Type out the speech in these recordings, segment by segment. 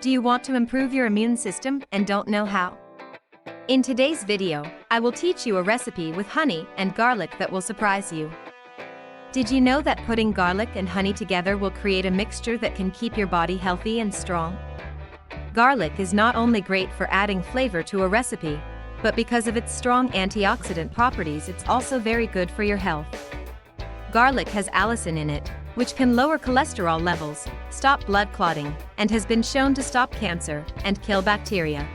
Do you want to improve your immune system and don't know how? In today's video, I will teach you a recipe with honey and garlic that will surprise you. Did you know that putting garlic and honey together will create a mixture that can keep your body healthy and strong? Garlic is not only great for adding flavor to a recipe, but because of its strong antioxidant properties, it's also very good for your health. Garlic has allicin in it, which can lower cholesterol levels, stop blood clotting, and has been shown to stop cancer and kill bacteria.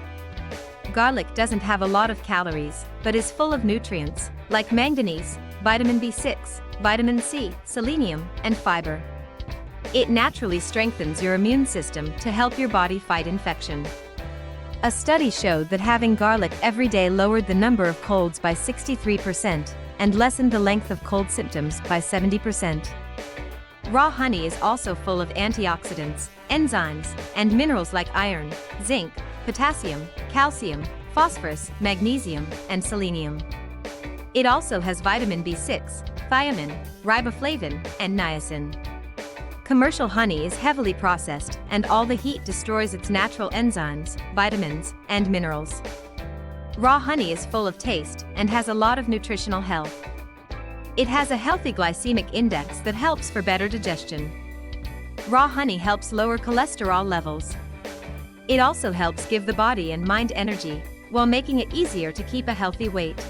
Garlic doesn't have a lot of calories, but is full of nutrients, like manganese, vitamin B6, vitamin C, selenium, and fiber. It naturally strengthens your immune system to help your body fight infection. A study showed that having garlic every day lowered the number of colds by 63% and lessened the length of cold symptoms by 70%. Raw honey is also full of antioxidants, enzymes, and minerals like iron, zinc, potassium, calcium, phosphorus, magnesium, and selenium. It also has vitamin B6, thiamine, riboflavin, and niacin. Commercial honey is heavily processed, and all the heat destroys its natural enzymes, vitamins, and minerals. Raw honey is full of taste and has a lot of nutritional health. It has a healthy glycemic index that helps for better digestion. Raw honey helps lower cholesterol levels. It also helps give the body and mind energy, while making it easier to keep a healthy weight.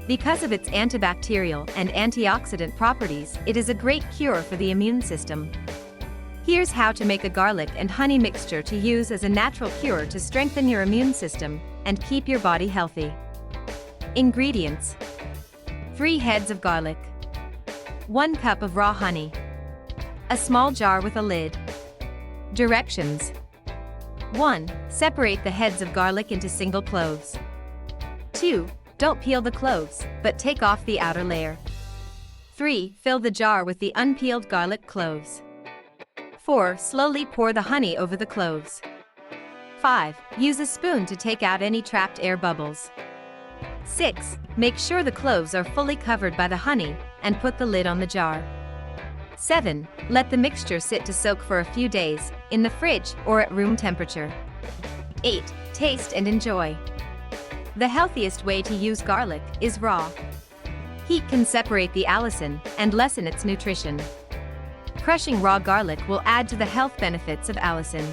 Because of its antibacterial and antioxidant properties, it is a great cure for the immune system. Here's how to make a garlic and honey mixture to use as a natural cure to strengthen your immune system and keep your body healthy. Ingredients: 3 heads of garlic, 1 cup of raw honey, a small jar with a lid. Directions: 1. Separate the heads of garlic into single cloves. 2. Don't peel the cloves, but take off the outer layer. 3. Fill the jar with the unpeeled garlic cloves. 4. Slowly pour the honey over the cloves. 5. Use a spoon to take out any trapped air bubbles. 6. Make sure the cloves are fully covered by the honey, and put the lid on the jar. 7. Let the mixture sit to soak for a few days, in the fridge or at room temperature. 8. Taste and enjoy. The healthiest way to use garlic is raw. Heat can separate the allicin and lessen its nutrition. Crushing raw garlic will add to the health benefits of allicin.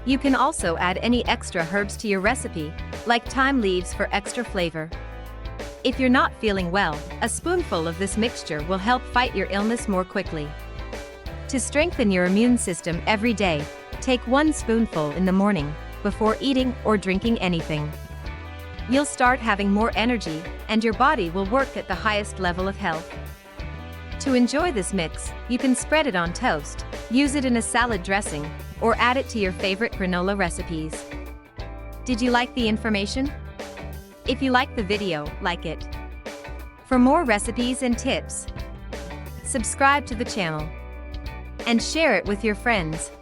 You can also add any extra herbs to your recipe, like thyme leaves for extra flavor. If you're not feeling well, a spoonful of this mixture will help fight your illness more quickly. To strengthen your immune system every day, take 1 spoonful in the morning, before eating or drinking anything. You'll start having more energy, and your body will work at the highest level of health. To enjoy this mix, you can spread it on toast, use it in a salad dressing, or add it to your favorite granola recipes. Did you like the information? If you liked the video, like it. For more recipes and tips, subscribe to the channel and share it with your friends.